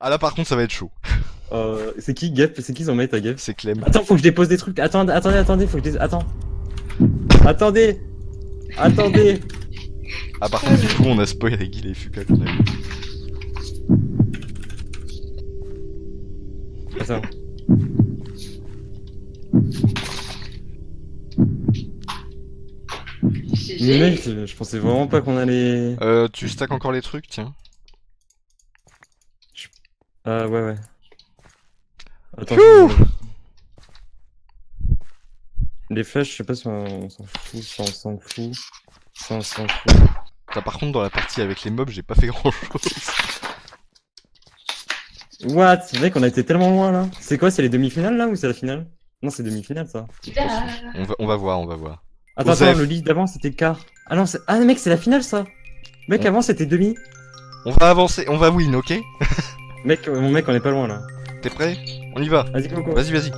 Ah là par contre ça va être chaud. C'est qui Gep? C'est qui son mate à Gep? C'est Clem. Attends, faut que je dépose des trucs. Attendez, faut que je Attends. Attendez. Ah par contre du coup on a spoil avec Guy et Fuka qu'on a eu. Attends. Mais mec, je pensais vraiment pas qu'on allait... Tu stacks encore les trucs, tiens. Ouais. Attends, les flèches, je sais pas si on s'en fout, si on s'en fout, si on s'en fout. Par contre dans la partie avec les mobs j'ai pas fait grand chose. What? Mec, on a été tellement loin là. C'est quoi, c'est les demi-finales là ou c'est la finale? Non, c'est demi-finale ça. On va voir. Attends, le lit d'avant c'était quart. Ah non, ah mec, c'est la finale ça. Mec, avant c'était demi. On va avancer, on va win, ok? Mec, mon mec, on est pas loin là. T'es prêt? On y va. Vas-y, go. Vas-y.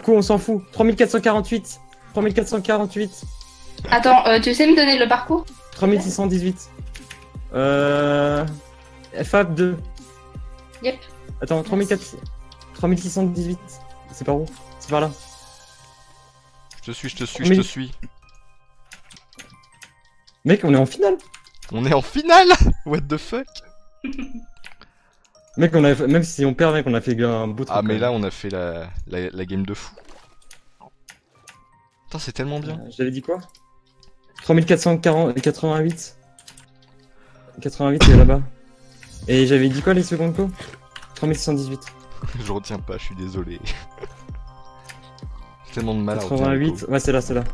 Coup, on s'en fout. 3448. Attends, tu sais me donner le parcours? 3618. FAP 2. Yep. Attends, 3618. C'est par où? C'est par là. Je te suis. Mec, on est en finale. On est en finale. What the fuck? Mec, même si on perd, mec, on a fait un beau truc. Ah, mais là, on a fait la game de fou. Putain, c'est tellement bien. J'avais dit quoi? 3488. 88, c'est là-bas. Et j'avais dit quoi les secondes co? 3618. Je retiens pas, je suis désolé. Tellement de mal à 88, ouais, c'est là.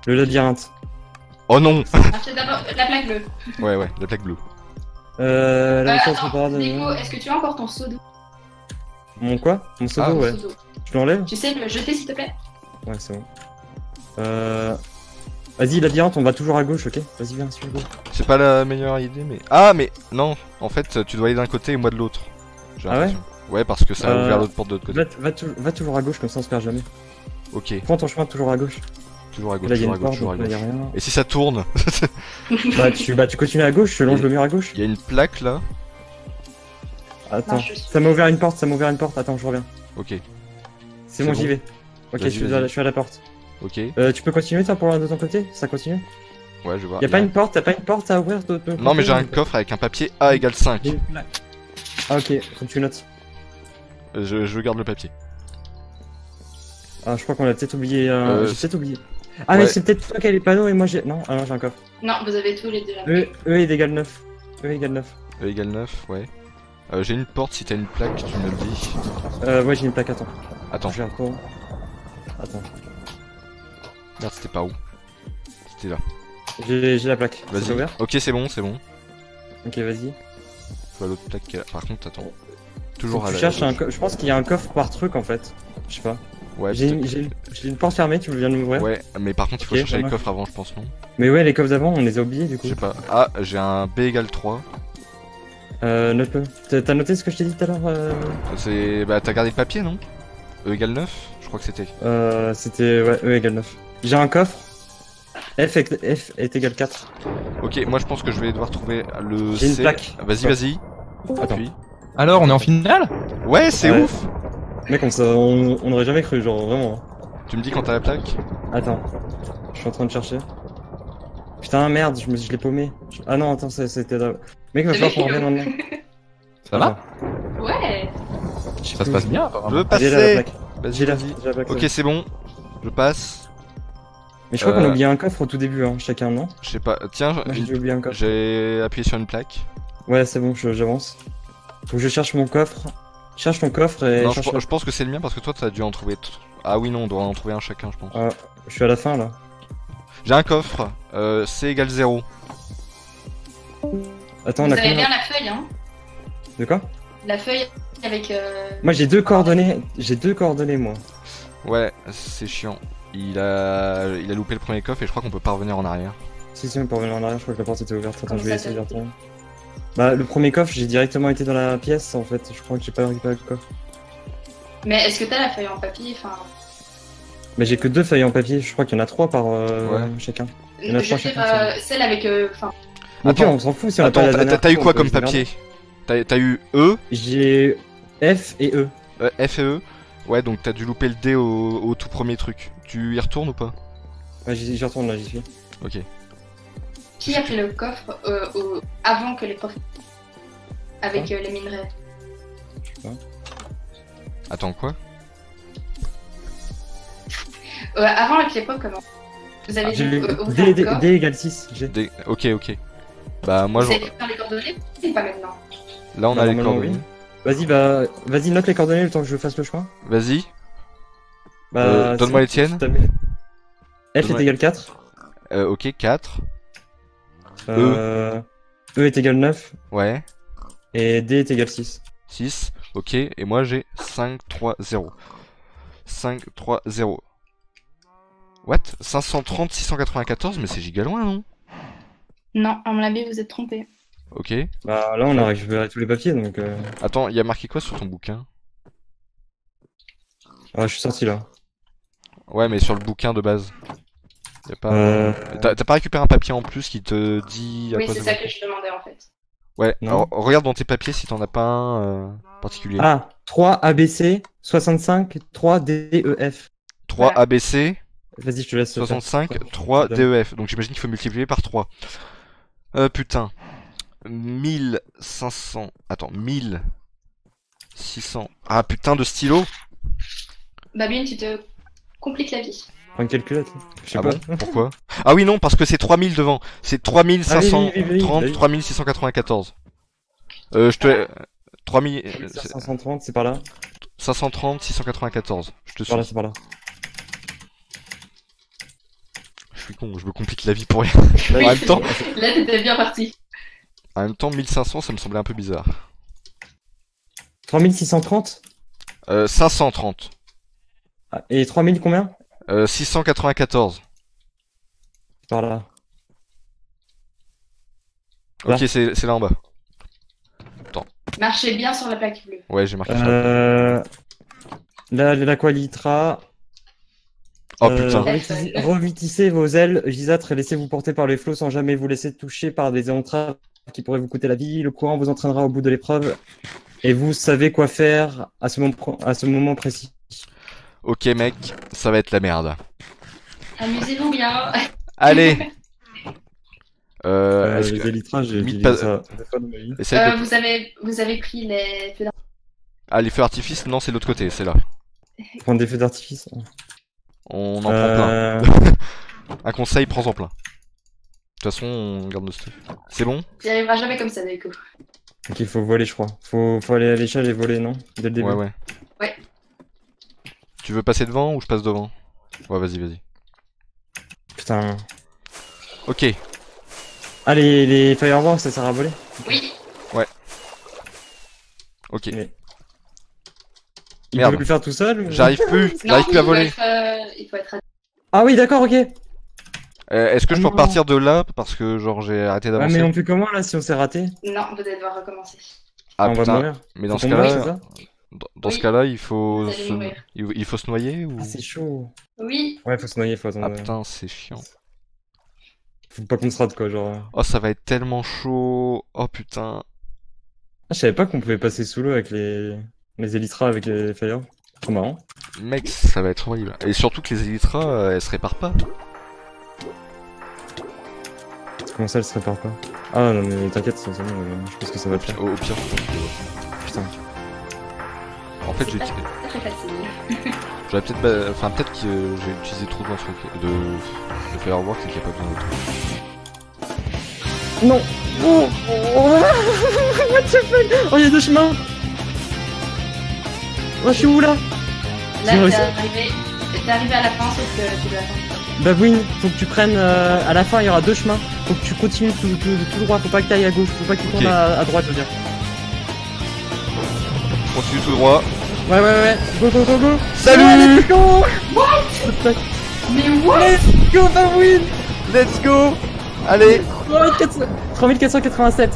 Le labyrinthe. Oh non! Achète d'abord la plaque bleue. Ouais, la plaque bleue. Attends, Nico, est-ce que tu as encore ton seau d'eau? Mon quoi? Mon seau d'eau, ouais. Je l'enlève? Tu sais le jeter s'il te plaît? Ouais, c'est bon. Vas-y, labyrinthe, on va toujours à gauche, ok? Vas-y, viens, sur le gauche. C'est pas la meilleure idée, mais... Ah, mais non! En fait, tu dois aller d'un côté et moi de l'autre. Ah ouais? Ouais, parce que ça a ouvert l'autre porte de l'autre côté. Va toujours à gauche, comme ça on se perd jamais. Ok. Prends ton chemin toujours à gauche. Toujours à gauche, là, toujours à gauche. Là, y a rien. Et si ça tourne? tu continues à gauche, je longe le mur à gauche. Il y a une plaque là. Attends, ça m'a ouvert une porte, attends, je reviens. Ok. C'est bon, j'y vais. Ok, je suis à la porte. Ok. Tu peux continuer toi pour de ton côté? Ça continue? Ouais, je vois. T'as pas une porte à ouvrir de ton côté? Non, mais j'ai un coffre avec un papier A égale 5. Ah ok, faut que tu notes. Je garde le papier. Ah, je crois qu'on a peut-être oublié. J'ai peut-être oublié. Ah, mais c'est peut-être toi qui as les panneaux et moi j'ai. Non, j'ai un coffre. Non, vous avez tous les deux là. E égale 9. E égale 9, ouais. J'ai une porte, si t'as une plaque, tu me le dis. Ouais, j'ai une plaque, attends. J'ai un tour. Attends. Merde, c'était pas où? C'était là. J'ai la plaque. Vas-y. Ok, c'est bon. Ok, vas-y. Je vois l'autre plaque qui est là. Par contre, attends. Toujours à la. Je pense qu'il y a un coffre par truc en fait. Je sais pas. Ouais, j'ai une porte fermée, tu viens de m'ouvrir? Ouais, mais par contre, il faut chercher les coffres avant, je pense, non? Mais ouais, les coffres d'avant, on les a oubliés du coup. Je sais pas. Ah, j'ai un B égale 3. Note-le. T'as noté ce que je t'ai dit tout à l'heure? C'est. Bah, t'as gardé le papier, non? E égale 9? Je crois que c'était. C'était. Ouais, E égale 9. J'ai un coffre. F est égal 4. Ok, moi je pense que je vais devoir trouver le C. J'ai une plaque. Vas-y. Attends. Alors, on est en finale? Ouais, c'est ouf! Mec, on aurait jamais cru, genre vraiment. Tu me dis quand t'as la plaque? Attends, je suis en train de chercher. Putain, merde, je l'ai paumé. Ah non, attends, c'était là. Mec, va falloir qu'on revienne maintenant. Ça va? Ouais. Ça se passe bien. Je veux passer. J'ai la plaque. Ok, c'est bon. Je passe. Mais je crois qu'on a oublié un coffre au tout début, hein, chacun, non? Je sais pas. Tiens, j'ai oublié un coffre. J'ai appuyé sur une plaque. Ouais, c'est bon, j'avance. Faut que je cherche mon coffre. Cherche ton coffre et. Non, je pense que c'est le mien parce que toi t'as dû en trouver. Ah oui, non, on doit en trouver un chacun, je pense. Je suis à la fin là. J'ai un coffre. C égale 0. Attends, Vous on a avez combien? bien la feuille, hein. De quoi? La feuille avec... Moi j'ai deux coordonnées. J'ai deux coordonnées moi. Ouais, c'est chiant. Il a loupé le premier coffre et je crois qu'on peut pas revenir en arrière. Si, on peut revenir en arrière, je crois que la porte était ouverte. Attends, Comment je vais ça, essayer de t'as retourner. Bah, le premier coffre, j'ai directement été dans la pièce en fait. Je crois que j'ai pas récupéré le coffre. Mais est-ce que t'as la feuille en papier? Enfin, Mais j'ai que deux feuilles en papier, je crois qu'il y en a trois par chacun. Il y en a je trois veux dire, chacun, celle avec... Enfin, Au pire, Attends, on s'en fout si on a pas Attends, la dernière. t'as eu fois, quoi on peut comme se démerder. papier? T'as eu E, J'ai F et E. F et E. Ouais, donc t'as dû louper le D au tout premier truc. Tu y retournes ou pas? Ouais, j'y retourne là, j'y suis. Ok. qui a pris le coffre avant que les coffres... Avec les minerais? Attends, quoi? Avant avec les pots, comment? Vous avez J'ai dû eu ouvrir le coffre. D égale 6. J'ai. Ok, ok. Bah, moi, Vous avez pu faire les coordonnées ou pas maintenant? là, on Bah, a les normalement, coordonnées. Vas-y, note les coordonnées le temps que je fasse le choix. Vas-y. Bah, Donne-moi les c'est tiennes. bon, F est Donne-moi- égal 4. Ok, 4. E est égal 9. Ouais. Et D est égal 6. 6. Ok. Et moi, j'ai 5, 3, 0. 5, 3, 0. What? 530, 694? Mais c'est giga loin, non? Non, à mon avis, vous êtes trompé. Ok. Bah, là, on a récupéré tous les papiers donc. Attends, il y a marqué quoi sur ton bouquin? Ah, je suis sorti là. Ouais, mais sur le bouquin de base. Y a pas... Euh, T'as pas récupéré un papier en plus qui te dit à Oui, quoi c'est ça ça va? que je demandais en fait. Ouais, Non. alors, regarde dans tes papiers si t'en as pas un particulier. Ah, 3 ABC, 65, 3 DEF. 3 Voilà. ABC, Vas-y, je te laisse. le faire. 65, 3 je te donne. DEF. Donc j'imagine qu'il faut multiplier par 3. Putain. 1500. Attends, 1600. Ah putain de stylo. Babine, tu te compliques la vie. Prends une calculette. Je sais Ah pas. bon? Pourquoi? Ah oui, non, parce que c'est 3000 devant. C'est 3530, bah oui. 3694. Je te. 3000. 530, c'est par là. 530, 694. Je te C'est par là, suis. c'est par là. Je suis con, je me complique la vie pour rien. Là, En même temps, Là, t'étais bien parti. 1500, ça me semblait un peu bizarre. 3630 530. et 3000 combien? 694. C'est par là. Ok, c'est là en bas. Marchez bien sur la plaque bleue. Ouais, j'ai marqué ça. La qualitra. Oh putain. Revitissez vos ailes gisâtres et laissez-vous porter par les flots sans jamais vous laisser toucher par des entraves qui pourraient vous coûter la vie. Le courant vous entraînera au bout de l'épreuve et vous savez quoi faire à ce moment précis. Ok mec, ça va être la merde. Amusez-vous bien. Allez. Est-ce Les que... élytras, j'ai Mythe utilisé pas- ça deux fois dans ma vie. Essaye de... Vous avez pris les feux d'artifice. Ah, les feux d'artifice, non, c'est de l'autre côté, c'est là. Prendre des feux d'artifice. On en prend plein. Euh, Un conseil, prends-en plein. De toute façon, on garde nos stuff. C'est bon? Tu n'y arriveras jamais comme ça, du coup. Ok, il faut voler, je crois. Faut aller à l'échelle et voler, non? Dès le début. Ouais. Ouais. Tu veux passer devant ou je passe devant? Ouais, vas-y. Putain. Ok. Ah, les fireworks, ça sert à voler? Oui. Ok. Mais- Il Merde. peut le faire tout seul? ou- J'arrive plus Non, à voler. il faut être... Ah oui, d'accord, ok. Est-ce que je Ah peux non. repartir de là parce que genre j'ai arrêté Ouais, d'avancer? mais on fait comment là si on s'est raté? Non, vous allez devoir recommencer. Ah on va putain. mourir. Mais dans Faut ce qu'on meure, cas-là, c'est ça? dans ce Oui. cas-là, il faut Vous allez mourir. il faut se noyer ou? Ah, c'est chaud. Oui. Ouais, faut se noyer, faut Ah attendre. putain, c'est chiant. Faut pas qu'on se rate quoi, genre. Oh, ça va être tellement chaud. Oh putain. Ah, je savais pas qu'on pouvait passer sous l'eau avec les élytras avec les fire. Trop marrant. Mec, ça va être horrible. Et surtout que les élytras, elles se réparent pas. Comment ça, elle se répare pas? Ah non, mais t'inquiète, c'est bon, je pense que ça va le faire. Au pire. Putain. En fait, j'ai C'est pas très facile. j'aurais peut-être enfin peut-être que j'ai utilisé trop de trucs de fireworks et qu'il n'y a pas besoin de tout. Non! Oh! What the fuck? Oh, y'a deux chemins! Oh, je suis où là? Là, J'ai réussi. t'es arrivé à la fin, sauf que tu dois attendre. Babouine, faut que tu prennes. À la fin, il y aura deux chemins. Faut que tu continues tout droit. Faut pas que tu ailles à gauche. Faut pas que tu tournes Ok. à droite, je veux dire. Continue tout droit. Ouais. Go, go, go, go. Salut. Ouais, let's go. Mais what? Let's go, Babouine. Let's go. Allez. 3487.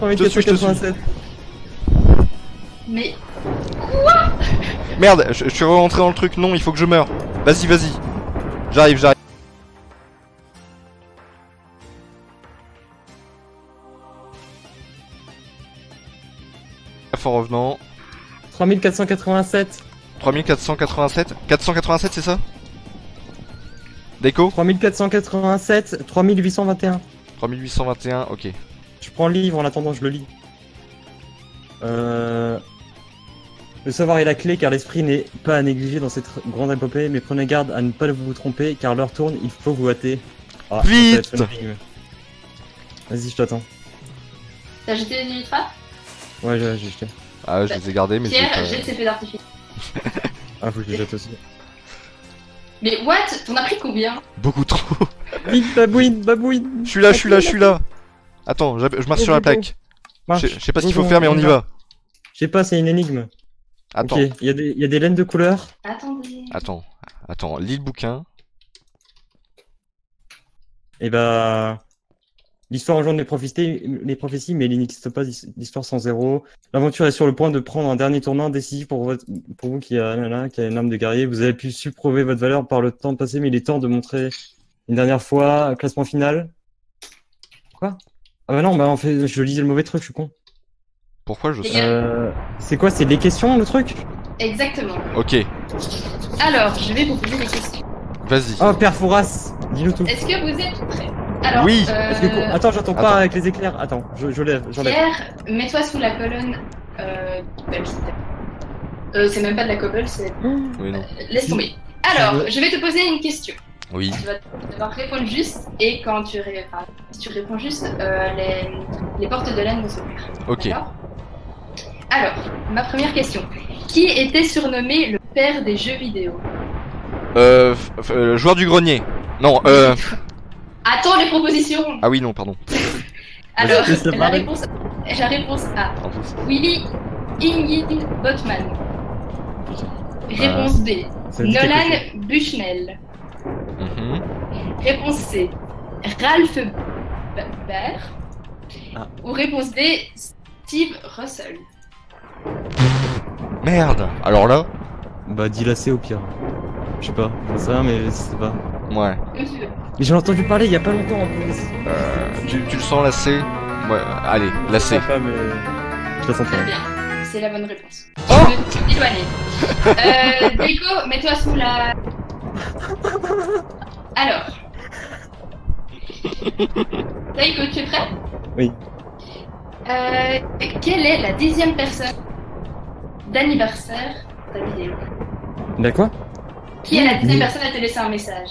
Je te suis. 3487. Mais Merde, je suis rentré dans le truc. Non, il faut que je meure. Vas-y. J'arrive. En revenant. 3487. 3487. 487, c'est ça? Déco? 3487. 3821. 3821, ok. Je prends le livre en attendant, je le lis. Le savoir est la clé car l'esprit n'est pas à négliger dans cette grande épopée, mais prenez garde à ne pas vous tromper car l'heure tourne, il faut vous hâter. Ah, Vite. ça va être une énigme. Vas-y, je t'attends. t'as jeté les nitrates? Ouais, j'ai jeté. Ah, je les ai gardés, mais je Pierre, vais jette ses feux d'artifice. Ah, faut que je les jette aussi. Mais what? T'en as pris combien? beaucoup trop. Vite, babouine. Je suis là. Attends, je marche sur la plaque. Je sais pas ce qu'il faut faire, mais on y va. Je sais pas, c'est une énigme. Attends, Ok, il y a des laines de couleur. Attendez. attends, lis le bouquin. Et bah. L'histoire engendre les prophéties, mais il n'existe pas d'histoire sans zéro. L'aventure est sur le point de prendre un dernier tournant décisif pour vous qui a une âme de guerrier. Vous avez pu prouver votre valeur par le temps passé, mais il est temps de montrer une dernière fois. Classement final. Quoi? Ah bah non, en fait, je lisais le mauvais truc, je suis con. Pourquoi je Les sais? gars. C'est quoi? C'est les questions, le truc? Exactement. Ok, Alors, je vais vous poser des questions. vas-y. Oh, Père Fouras, dis-nous tout. Est-ce que vous êtes prêts? Alors, Oui. Est-ce que- Attends, j'entends Attends. pas avec les éclairs. Attends, j'enlève. Pierre, mets-toi sous la colonne. Cobble, s'il te plaît. C'est même pas de la cobble, c'est. Oui, non. Laisse tomber. Alors, je vais te poser une question. Oui. Tu vas devoir répondre juste, et quand si tu réponds juste, les portes de laine vont s'ouvrir. Ok. D'accord. Alors, ma première question. Qui était surnommé le père des jeux vidéo? Joueur du grenier. Non, Attends les propositions. Ah oui, non, pardon. Alors, Laisse le la parler. réponse A. En plus. Willy Ingrid Botman. Réponse B. Ça me dit quelque chose. Nolan Bushnell. Mhm. Réponse C. Ralph Baer. Ah. Ou réponse D. Steve Russell. Merde. Alors là, Bah, dis la C au pire. Je sais pas, j'en sais rien, mais je sais pas. ouais. Comme tu veux. Mais j'en ai entendu parler il y a pas longtemps en plus. Tu le sens la C? Ouais, allez, la Je C. sais pas, mais. Je la sens Très pas. bien. C'est la bonne réponse. Oh Tu peux t'éloigner. Déco, mets-toi sous la. Alors. Déco, tu es prêt? Oui. Quelle est la 10e personne d'anniversaire de ta vidéo? Bah quoi? Qui est la 10e Mais- personne à te laisser un message?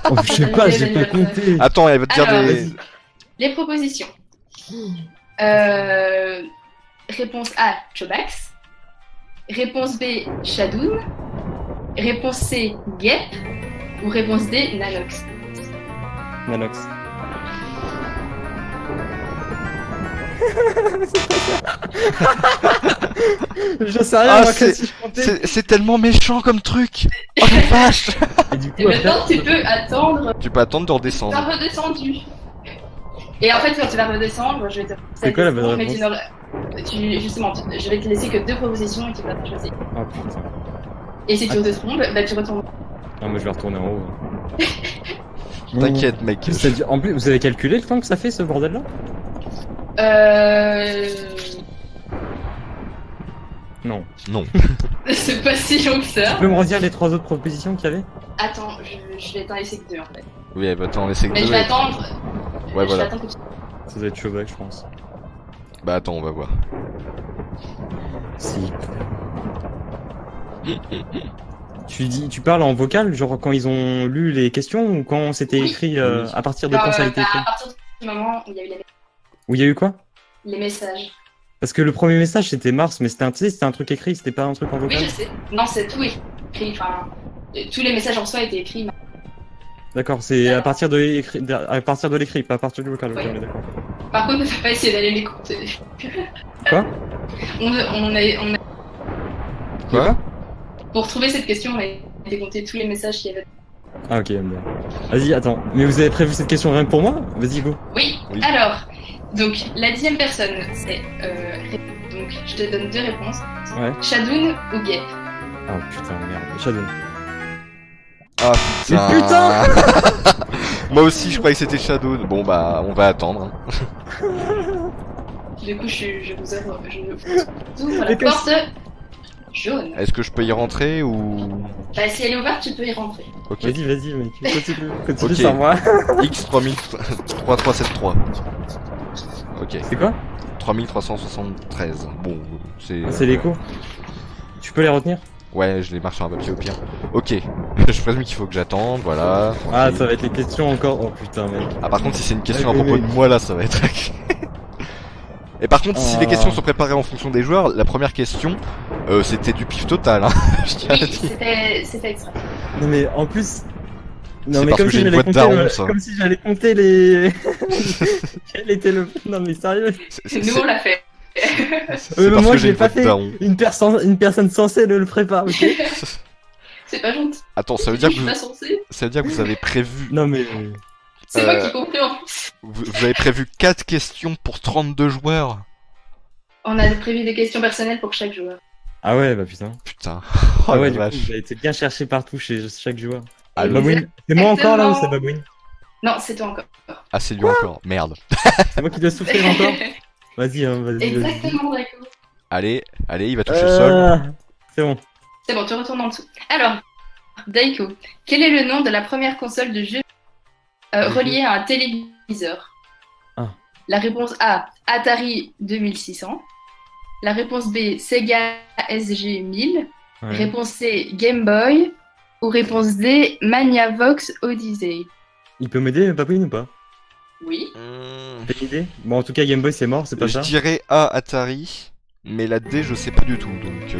Oh, je sais pas, j'ai pas compté. Attends, elle va te dire Alors, des. Vas-y. Les propositions. Réponse A, Chobax. Réponse B, Shadoun. Réponse C, Gep. Ou réponse D, Nanox. Nanox. Je sais rien, Ah, moi, c'est- que si je comptais. C'est tellement méchant comme truc. Oh la vache. Et du coup, Et maintenant, tu peux attendre. Tu peux attendre de Tu redescendre. vas redescendu. Et en fait, quand tu vas redescendre, je vais te. C'est quoi la bonne mais réponse justement, je vais te laisser que 2 propositions et tu vas te choisir. Oh putain. Et si tu te trompes, bah tu retournes. Non, mais je vais retourner en haut. T'inquiète, mec. En plus, vous avez calculé le temps que ça fait ce bordel là? Non. Non. C'est pas si long que ça. Tu peux me redire les 3 autres propositions qu'il y avait? Attends, je vais t'en laisser que 2 en fait. Oui, elle va t'en laisser que Mais je deux. vais attendre. Ouais, je voilà. vais attendre que tu. Ça doit être Chauvac, je pense. Bah attends, on va voir. Si. Tu parles en vocal, genre quand ils ont lu les questions ou quand c'était Oui. écrit Oui. à partir de Non, quand ça a été écrit? à partir du moment où il y a eu Où il y a eu quoi? les messages. Parce que le premier message c'était Mars, mais c'était tu sais, c'était un truc écrit, c'était pas un truc en Oui, vocal. je sais. Non, c'est tout écrit. Enfin, tous les messages en soi étaient écrits. D'accord, c'est à partir de l'écrit, à partir de l'écrit, pas à partir du vocal. Ok, Oui. on est d'accord. Par contre, ne faut pas essayer d'aller les compter. Quoi? Quoi? Pour trouver cette question, on a décompté tous les messages qu'il y avait. Ah ok, bon. Vas-y, attends. Mais vous avez prévu cette question rien que pour moi? Vas-y, go. Oui. Oui. Alors, donc la 10e personne, c'est donc je te donne 2 réponses. Ouais. Shadoun ou Gep. Ah putain, merde. Shadow. Ah Mais putain. Moi aussi, je croyais que c'était Shadow. Bon bah, on va attendre. Hein. Du coup, je vous ouvre la Mais qu'est-ce- porte jaune. Est-ce que je peux y rentrer ou... Bah, si elle est ouverte, tu peux y rentrer. Ok. Vas-y, mec. Continue Ok. sans moi. X 3373. Ok. C'est quoi? 3373. Bon, c'est... C'est l'écho. Tu peux les retenir? Ouais, je les marque sur un papier au pire. Ok. Je présume qu'il faut que j'attende, voilà. Ah, tranquille. ça va être les questions encore. Oh putain, mec. Ah, par contre, si c'est une question à Ouais, propos mais- de moi, là, ça va être... Et par contre, si les Ah. questions sont préparées en fonction des joueurs, la première question, c'était du pif total, hein. Je tiens à Oui, dire. c'était extra. Non mais en plus. Non C'est mais parce comme que si j'ai une j'allais boîte compter, d'arômes, ça. comme si j'allais compter les. Quel était le. Non mais sérieux. Nous, on l'a fait. C'est mais parce moi, que je j'ai l'ai une pas boîte fait. d'arômes. Une personne censée le prépare, ok? C'est pas gentil. Attends, ça veut dire Je que suis vous... pas censée. ça veut dire que vous avez prévu... Non mais. C'est moi qui ai compris en plus. Vous avez prévu 4 questions pour 32 joueurs. On a prévu des questions personnelles pour chaque joueur. Ah ouais, bah putain. Putain. Oh Ah la ouais, du coup, vache. vous avez été bien cherché partout chez chaque joueur. Ah, Babouine. C'est moi encore là ou c'est Exactement. Babouine? Non, c'est toi encore. Ah, c'est lui encore. Merde. C'est moi qui dois souffrir encore? Vas-y, hein, vas-y. Exactement, d'accord. Allez, il va toucher le sol. C'est bon. C'est bon, tu retournes en dessous. Alors, Daiko, quel est le nom de la première console de jeu reliée à un téléviseur? Ah. La réponse A, Atari 2600. La réponse B, Sega SG 1000. Ouais. Réponse C, Game Boy. Ou réponse D, Magnavox Odyssey. Il peut m'aider, Babouine ou pas? Oui. T'as une idée? Bon, en tout cas, Game Boy c'est mort, c'est pas Je ça? dirais A, Atari. Mais la D, je sais pas du tout. Donc,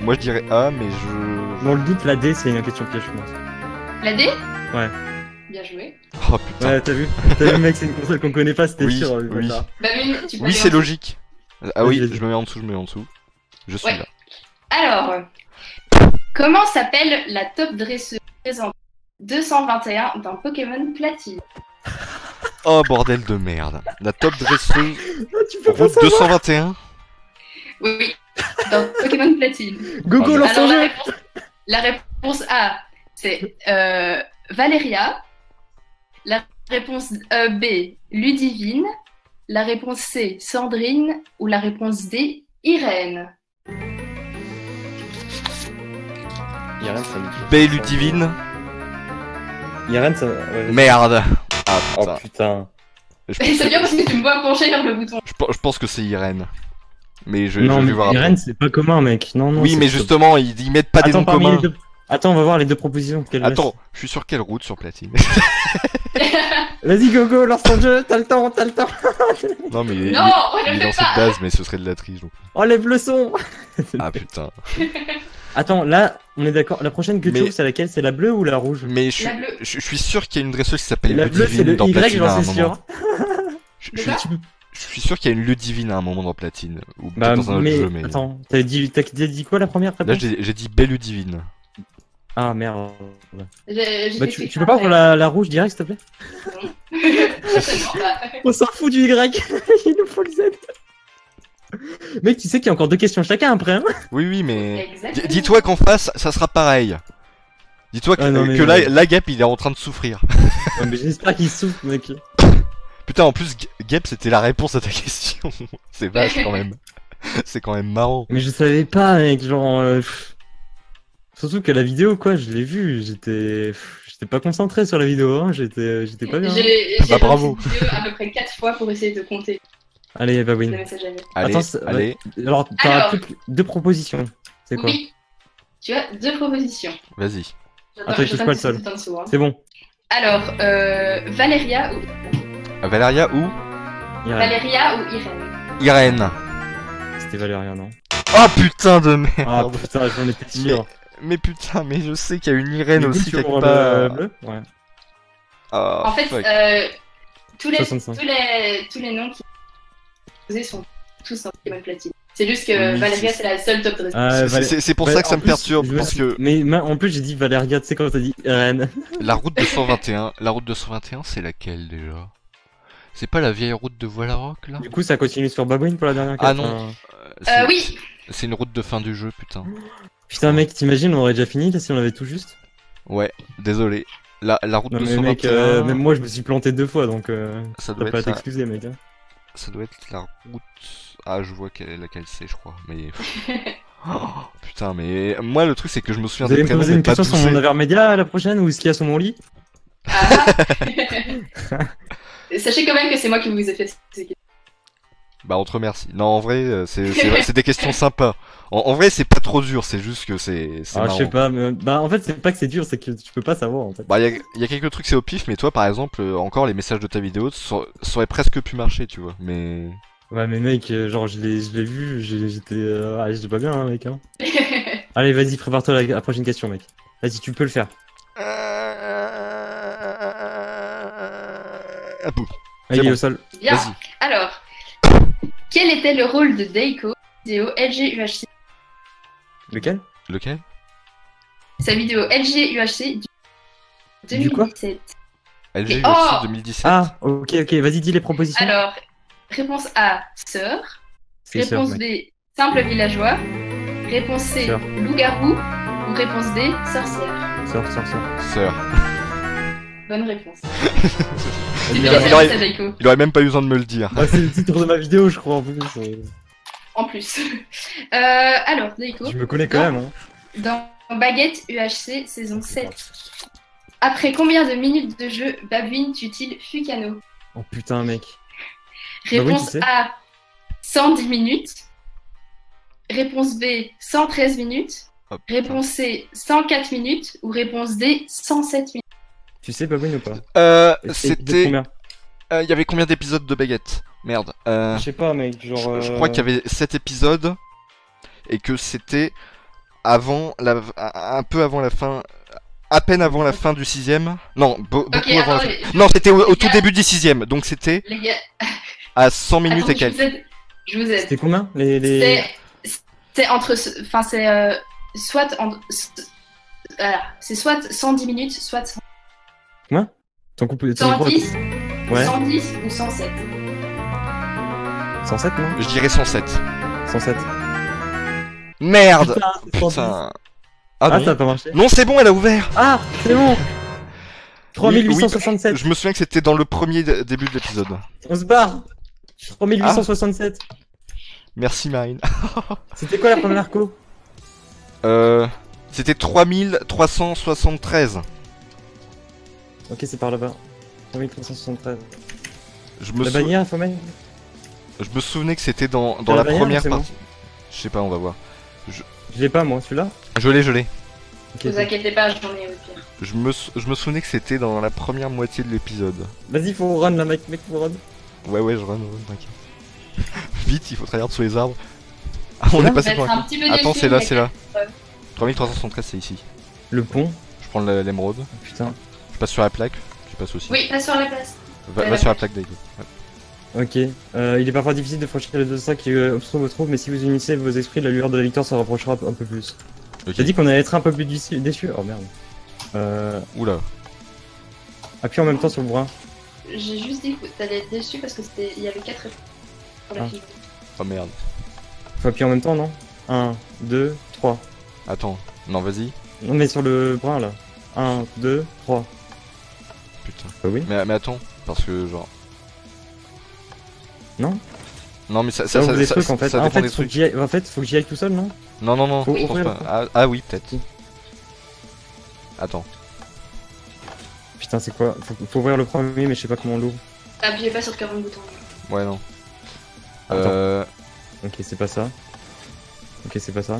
moi je dirais A, mais je... Dans le doute, la D c'est une question piège, je pense. La D? Ouais. Bien joué. Oh putain. Ouais, t'as vu? T'as vu, mec, c'est une console qu'on connaît pas, c'était Oui, sûr. oui. bâtard. Babine, tu peux Oui, aller c'est en dessous. logique. Ah oui, Vas-y. je me mets en dessous, Je suis Ouais. là. Alors, comment s'appelle la top dresseuse présente 221 dans Pokémon Platine? Oh bordel de merde. La top dresseuse Ah, tu peux pas route savoir. 221. Oui, dans Pokémon Platine. Gogo, Ah, lance ton Alors, jeu! la réponse A, c'est Valeria. La réponse B, Ludivine. La réponse C, Sandrine. Ou la réponse D, Irène. Yaren, ça me dit. B Ludivine. Yaren, ça. Ouais. Merde. Ah Oh putain. putain. Je C'est pense, bien que, parce que tu me vois pencher vers le bouton. je pense que c'est Irène. Mais je Non, vais mais voir après. Yaren, c'est pas commun, mec. Non, non. Oui, c'est- mais justement, ils mettent pas des Attends, noms parmi communs. les deux. Attends, on va voir les deux propositions. Quelle Attends, je suis sur quelle route sur Platine? Vas-y, Gogo, lance ton jeu, t'as le temps, t'as le temps. Non, mais il Non, on est ne dans fait cette pas. base, mais ce serait de la triche. Donc. Enlève le son. Ah putain. Attends, là, on est d'accord. La prochaine que tu Mais- ouvres, c'est laquelle? C'est la bleue ou la rouge? Mais je, La bleue. je suis sûr qu'il y a une dresseuse qui s'appelle La bleue, c'est Ludivine le dans Y, Platine à j'en un suis moment. sûr. Je suis sûr qu'il y a une Ludivine à un moment dans Platine. Ou peut-être Bah, dans un autre mais jeu, mais. attends, t'as dit quoi la première Là, réponse? j'ai dit Belle Ludivine. Ah merde. J'ai Bah, fait tu clic peux pas après. voir la rouge direct, s'il te plaît? Certainement pas. On s'en fout du Y. Il nous faut le Z. Mec, tu sais qu'il y a encore deux questions chacun après, hein? Oui, oui, mais. Exactement. Dis-toi qu'en face, ça sera pareil. Dis-toi que, Ah, non, mais- que là, la Gap, il est en train de souffrir. Ouais, mais j'espère qu'il souffle, mec. Putain, en plus, Gap, c'était la réponse à ta question. C'est vache quand même. C'est quand même marrant. Mais je savais pas, mec, genre. Surtout que la vidéo, quoi, je l'ai vue, j'étais pas concentré sur la vidéo, hein, j'étais pas bien. J'ai Bah, bravo. lancé cette vidéo à peu près 4 fois pour essayer de compter Allez, les Babouine. messages à venir. Allez, Attends, allez, Alors, t'as Alors. plus que deux propositions. C'est quoi? Oui, tu as 2 propositions. vas-y. Attends, il touche pas le sol. C'est bon. Alors, Valéria ou Valéria ou Irène. Valéria ou Irène? Irène. C'était Valéria, non? Oh putain de merde. Ah putain, j'en étais sûr. Mais putain, mais je sais qu'il y a une Irène Du coup, aussi tu quelque ouvres part. le bleu? Ouais. Ah, En fait, fuck. tous les 65. tous les noms qui sont posés sont tous en Pokémon Platine. C'est juste que Oui, Valeria, c'est- c'est la seule top 3. C'est pour Bah, ça que ça en me plus, perturbe, je me parce suis- que Mais en plus, j'ai dit Valéria, tu sais, quand t'as dit Ren. la route 221, c'est laquelle déjà? C'est pas la vieille route de Voilarock, là? Du coup, ça continue sur Babouine pour la dernière Ah quête. non. hein. Oui. C'est une route de fin du jeu, putain. Putain, mec, t'imagines, on aurait déjà fini là, si on avait tout juste. Ouais, désolé. La route Non, mais 221, mec, même moi, je me suis planté 2 fois, donc ça t'as doit pas à être la... t'excuser, mec. hein. Ça doit être la route... Ah, je vois laquelle c'est, je crois. Mais... Oh, putain, mais... Moi, le truc, c'est que je me souviens Vous allez des me prénoms, poser mais une pas question d'où sur mon c'est. Avermedia la prochaine ou ce qu'il y a sur mon lit? Ah. Sachez quand même que c'est moi qui vous ai fait ces questions. Bah, on te remercie. Non, en vrai, c'est des questions sympas. En vrai, c'est pas trop dur, c'est juste que c'est Ah, je marrant. sais pas, mais bah en fait, c'est pas que c'est dur, c'est que tu peux pas savoir en fait. Bah, y a quelques trucs, c'est au pif, mais toi, par exemple, encore les messages de ta vidéo, ça aurait presque pu marcher, tu vois. Mais... Ouais, mais mec, genre, je l'ai vu, j'étais pas bien, hein, mec. Hein. Allez, vas-y, prépare-toi à la prochaine question, mec. Vas-y, tu peux le faire. Ah, boum. Allez, il est bon. au sol. Bien. Vas-y. Alors, quel était le rôle de Deiko vidéo LG UHC? Lequel? Lequel? Sa vidéo LG UHC du Du quoi 2017. LG Et- UFC oh 2017. Ah, ok, vas-y, dis les propositions. Alors, réponse A, sœur. C'est sûr, Réponse mec. B, simple villageois. Réponse C, Sœur. loup-garou. Ou réponse D, sorcière. Sors. Sœur. Bonne réponse. Il Il y a- a il aurait- fait Deiko, Il aurait même pas eu besoin de me le dire. Ah, c'est le titre de ma vidéo, je crois, en plus. en plus. Alors, Deiko, Je me connais quand même, hein. dans Baguette UHC saison 7. Après combien de minutes de jeu Babouine tue-t-il Fukano? Oh putain, mec. oui, Réponse tu sais. A, 110 minutes. Réponse B, 113 minutes. Oh, putain. Réponse C, 104 minutes. Ou réponse D, 107 minutes. Tu sais, Babouine ou pas? C'était... combien Il y avait combien d'épisodes de Baguette? Merde. Je sais pas, mec, genre. Je crois qu'il y avait 7 épisodes. Et que c'était avant un peu avant la fin... À peine avant la fin du 6ème. Non, beaucoup Ok, avant la attends, fin. Non, c'était au les tout gars. début du 6ème. Donc c'était Les gars, à 100 minutes et attendez, quelques. je vous aide. C'était combien les... C'est entre. Enfin, c'est soit. Voilà, c'est soit 110 minutes, soit Ton couple. ton gros- 110, Ouais. 110 ou 107. 107, non? Je dirais 107. 107. Merde. Putain, c'est 110. Putain. Ah, Ah non. ça a pas marché. Non, c'est bon, elle a ouvert. Ah, c'est bon. Oui, 3867. Je me souviens que c'était dans le premier début de l'épisode. On se barre. 3867. Merci Marine. C'était quoi la première co? C'était 3373. Ok, c'est par là-bas. 3373. Je me, La sou- bannière, faut mettre. je me souvenais que c'était dans T'as la la bannière, première c'est bon. partie. Je sais pas, on va voir. Je l'ai pas, moi, celui-là. Je l'ai. Ok, Vous inquiétez pas, j'en ai au pire. Je me souvenais que c'était dans la première moitié de l'épisode. Vas-y, faut run là, mec, faut run. Ouais, je run, t'inquiète. Vite, il faut trahir sous les arbres. Ah, on là est passé Vous pour êtes un... un petit peu Attends, déçus, c'est là, mais c'est là. ouais. 3373, c'est ici. Le pont. Je prends l'émeraude. Oh, putain. Je passe sur la plaque. Tu passes aussi. Oui, passe sur la place. Va sur la plaque, Daigo. Ouais. Ok. Il est parfois difficile de franchir les deux sacs qui obstruent vos troupes, mais si vous unissez vos esprits, la lueur de la victoire se rapprochera un peu plus. Ok. J'ai dit qu'on allait être un peu plus déçus. Oh merde. Oula. Appuie en même temps sur le bras. J'ai juste dit que t'allais être déçu parce que il y avait 4 réponses pour la Ah. fille. Oh merde. Faut appuyer en même temps, non? 1, 2, 3. Attends. Non, vas-y. Non, mais sur le bras là. 1, 2, 3. Putain. Bah oui. Mais attends. Parce que genre... Non? Non, mais ça Ça ouvre des trucs en fait. ça Ah, en dépend fait, des faut que trucs. j'y aille... faut que j'y aille tout seul, non? Non, Faut je pense ouvrir pas. le Ah oui, peut-être. Attends. Putain, c'est quoi? Faut ouvrir le premier, mais je sais pas comment on l'ouvre. Appuyez pas sur 40 boutons. Ouais, non. Attends. Ok, c'est pas ça. Ok, c'est pas ça.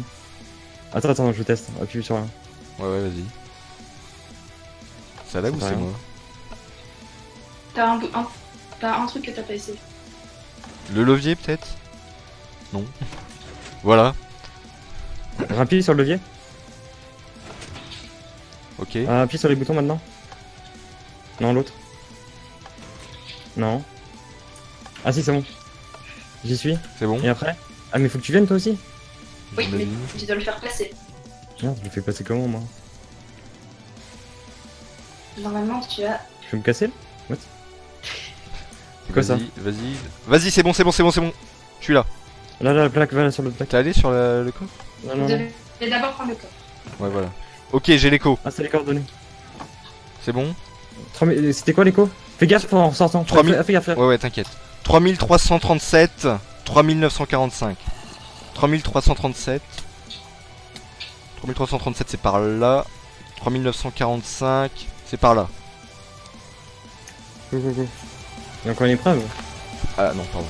Attends, je teste. Appuie sur rien. Ouais, vas-y. Ça lag Ça ou fait c'est rien. moi? T'as un truc que t'as pas essayé. Le levier, peut-être? Non. Voilà. Appuie sur le levier. Ok. Appuie sur les boutons maintenant. Non, l'autre. Non. Ah si, c'est bon. J'y suis. C'est bon? Et après? Ah, mais faut que tu viennes toi aussi? Oui, mais J'imagine. tu dois le faire passer. Merde, je le fais passer comment moi? Normalement, tu as. Je peux me casser là? What? C'est quoi ça? Vas-y, vas-y, c'est bon, c'est bon, c'est bon, c'est bon. Je suis là. Là, la plaque, va là sur le plaque. T'es allé sur le coffre? Non, Vous non, non. devez d'abord prendre le coffre. Ouais, voilà. Ok, j'ai l'écho. Ah, c'est les coordonnées. C'est bon? C'était quoi l'écho? Fais gaffe en sortant. 3000. Fais gaffe. Ouais, ouais, t'inquiète. 3337, 3945. 3337. 3337, c'est par là. 3945, c'est par là. Go, go, go. Il y a encore une épreuve? Ah non, pardon.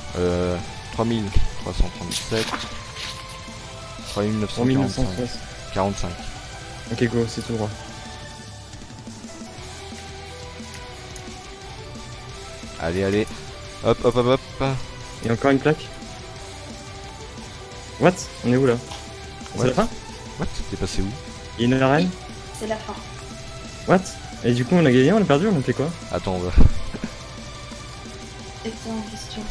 3337. 3945. 1960. 45. Ok, go, c'est tout droit. Allez, allez. Hop, hop, hop, hop. Il y a encore une plaque? What? On est où là? C'est Ouais. la fin? What? T'es passé où? Il y a une arène? C'est la fin. What? Et du coup on a gagné, on a perdu, on a fait quoi? Attends, on va. C'était en question.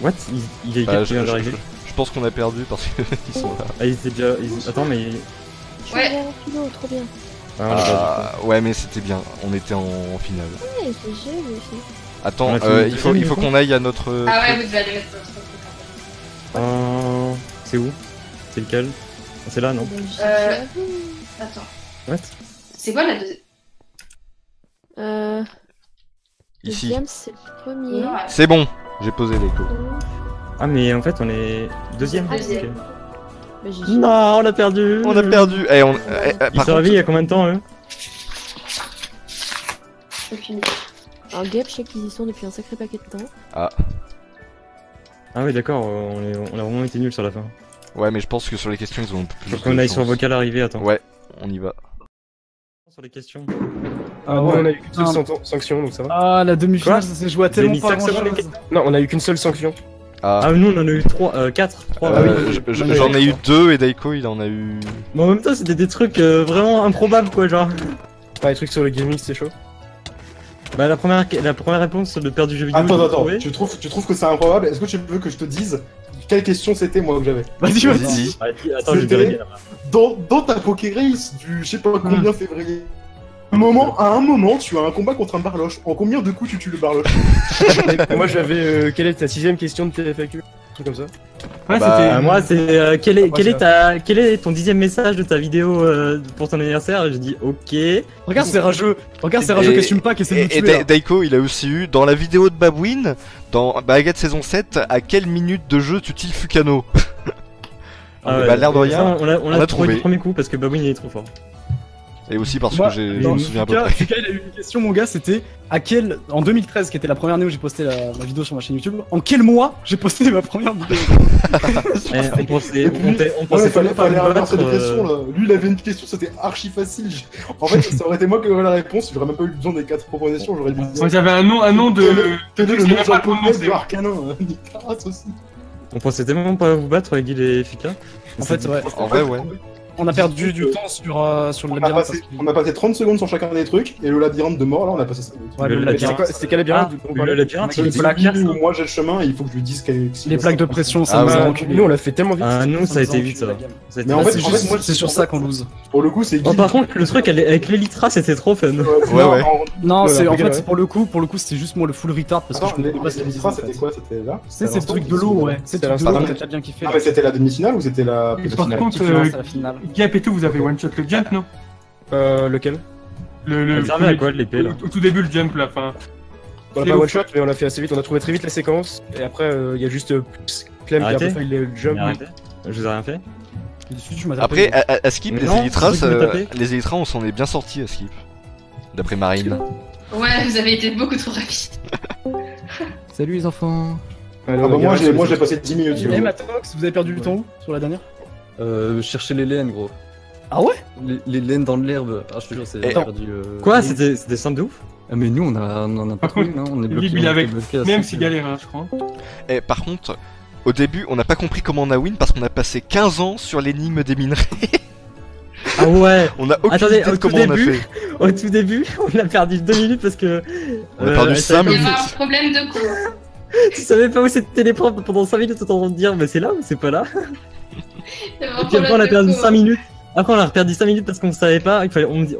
What? Il est Bah, quel qui vient d'arriver? je pense qu'on a perdu parce que ils sont là. Ah, ils étaient déjà. Attends, mais. Je suis Ouais. allée en philo, trop bien. Ah, on a perdu. Ouais, mais c'était bien. On était en finale. Ouais, c'est génial aussi. Attends, On a fini il faut deuxième, qu'on aille à notre. Ah ouais, vous devez aller mettre votre truc. C'est où? C'est lequel? Ah, c'est là, non? Ben, Attends. What? C'est quoi la deuxième? le Ici. deuxième, c'est le premier. Non, C'est bon, j'ai posé l'écho. Ah, mais en fait, on est deuxième. Deuxième. Ok. Ben, j'ai Non, on a perdu! On a perdu. Eh, on. Ils par sont contre, réveillés il y a combien de temps, eux? aucune idée. un gap, je sais qu'ils y sont depuis un sacré paquet de temps. Ah, oui, d'accord, on a vraiment été nuls sur la fin. ouais, mais je pense que sur les questions, ils ont un peu plus. Faut qu'on de aille sur chance. vocal arrivé, attends. Ouais, on y va. Sur les questions. Ah non, on a eu qu'une seule sanction, donc ça va. Ah, la Quoi demi-finale, ça s'est joué à Vous avez tellement mis pas 5 grand secondes, les chose. Non, on a eu qu'une seule sanction. Ah, nous, on en a eu 4. 3. J'en ai eu 2 et Daiko il en a eu. Mais en même temps, c'était des trucs vraiment improbables, quoi, genre. Ah, les trucs sur le gaming, c'est chaud. Bah, la première réponse de perdre du jeu vidéo. je l'ai Attends, trouvée. tu trouves que c'est improbable? Est-ce que tu veux que je te dise quelle question c'était moi que j'avais? Vas-y, vas-y. Vas-y. Attends, je vais C'était- vérifier là. Dans ta Pokérace du je sais pas combien février, à un moment, tu as un combat contre un barloche. En combien de coups tu tues le barloche? Moi, j'avais. Quelle est ta 6ème question de TFAQ? Un truc comme ça. Ouais, Bah, c'était. Moi, c'est quel Ouais, est ton 10ème message de ta vidéo pour ton anniversaire? Et je dis ok. Regarde, c'est rageux. Regarde, c'est rageux Et- qu'assume pas, qui essaie de nous Et tuer. là. Daiko, il a aussi eu dans la vidéo de Babwin, dans Baguette saison 7, à quelle minute de jeu tu-t-il Fukano? Bah, l'air de rien, Ça, on on l'a a trouvé trouvé. du premier coup parce que Babwin il est trop fort. Et aussi parce Moi, que je dans me souviens à peu Fuka, près. Fuka, il a eu une question, mon gars, c'était en 2013, qui était la première année où j'ai posté ma vidéo sur ma chaîne YouTube, en quel mois j'ai posté ma première vidéo? On pensait Ouais, pas fallait nous inverser les battre, questions là. Lui, il avait une question, c'était archi facile. En fait, ça aurait été moi qui aurais la réponse, j'aurais même pas eu besoin des 4 propositions, j'aurais dit. Moi j'avais un nom de. Quel est le je nom savais pas le japonais prononcer. de Arcanin? Nicaras aussi. On pensait tellement pas vous battre, Guy et Fika. En fait, ouais. En vrai, ouais. On a perdu du temps sur le labyrinthe. On a passé 30 secondes sur chacun des trucs, et le labyrinthe de mort, là, on a passé 5 minutes. Ouais, le Le labyrinthe. C'était quel labyrinthe dont on Le parlait? labyrinthe, C'est il le est plaques. celui où moi j'ai le chemin et il faut que je lui dise qu'elle. Les plaques de pression, ça Ah nous ouais. a Bah, enculé. nous, on l'a fait tellement vite. Ah, nous, ça a été vite, ça. la va. gamme. Ça a été Mais en vite. fait, C'est en juste- fait, moi, c'est sur ça qu'on lose. Pour le coup, c'est Oh, Guy. par contre, le truc avec l'Elytra, c'était trop fun. Ouais, ouais. Non, Ouais, c'est en ouais. fait, c'est pour le coup, c'était juste moi le full retard parce que Attends, je connais pas cette l'Elytra, musique, en c'était fait. quoi? C'était là? C'est le truc de l'eau, ouais. C'est C'était le truc de l'instant. l'eau, t'as bien kiffé. Ah, mais c'était la demi-finale ou c'était la Et par finale? contre, C'est la finale. Gap et tout, vous avez one shot le jump, non? Lequel? Le Ça servait à quoi l'épée là? au tout début, le jump, là, fin. On a Et pas au- one shot, mais on l'a fait assez vite. On a trouvé très vite la séquence. Et après, il y a juste Clem qui a un peu Arrêtez. fait le jump. Arrêtez. Je vous ai rien fait. Dessus, tu m'as Après, tapé. à Skip, les Non, Elytras, c'est toi qui m'as tapé. les Elytras, on s'en est bien sortis à Skip. D'après Marine. Ouais, vous avez été beaucoup trop rapide. Salut les enfants. Allez, Ah on bah a moi gagné. j'ai passé 10 minutes. Eh, Matox, vous avez perdu du temps où sur la dernière? Chercher les laines, gros. Ah ouais? Les laines dans l'herbe. Ah, je te jure, c'est Et- perdu. Quoi? C'était simple de ouf? Ah, mais nous, on en a pas Par contre, trouvé, non? On est bloqué. Lib, il on avait était bloqué à Même cinq, si galère, hein, je crois. Et par contre, au début, on n'a pas compris comment on a win parce qu'on a passé 15 ans sur l'énigme des minerais. Ah ouais. On a aucune Attendez, idée au de tout comment on a début, fait. au tout début, on a perdu 2 minutes parce que. On a perdu 5 Il y minutes. avait un problème de cours. Tu savais pas où c'était les profs pendant 5 minutes, t'es en train de dire, mais c'est là ou c'est pas là? Il y avait un Et puis après, on a problème de perdu cours. 5 minutes. Après, on a perdu 5 minutes parce qu'on savait pas.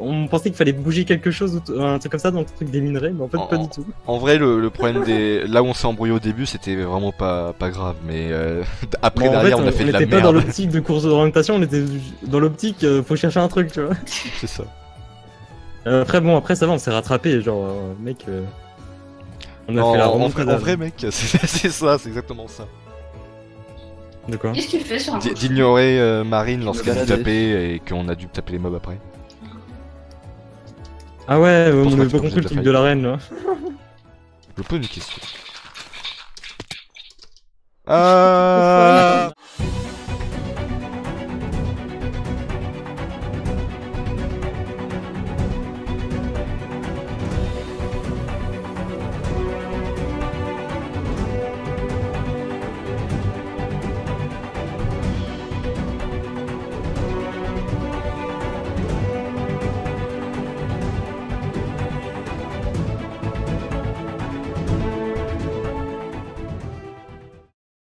On pensait qu'il fallait bouger quelque chose ou un truc comme ça dans le truc des minerais, mais en fait, pas du tout. En vrai, le problème des. Là où on s'est embrouillé au début, c'était vraiment pas grave, mais après, Bon, en derrière, fait, on a fait de la était pas dans merde. l'optique de course d'orientation, on était dans l'optique, faut chercher un truc, tu vois. C'est ça. Après, bon, après, ça va, on s'est rattrapé, genre, mec. On a Non, fait la en remontada. vrai, mec, c'est ça, c'est exactement ça. De quoi? Qu'est-ce que tu fais sur un D'ignorer Marine lorsqu'elle nous baladais. tapait et qu'on a dû taper les mobs après. Ah ouais, on Pense pas avait que pas tu compris le peux truc le de l'arène, là. Je pose une question. Ah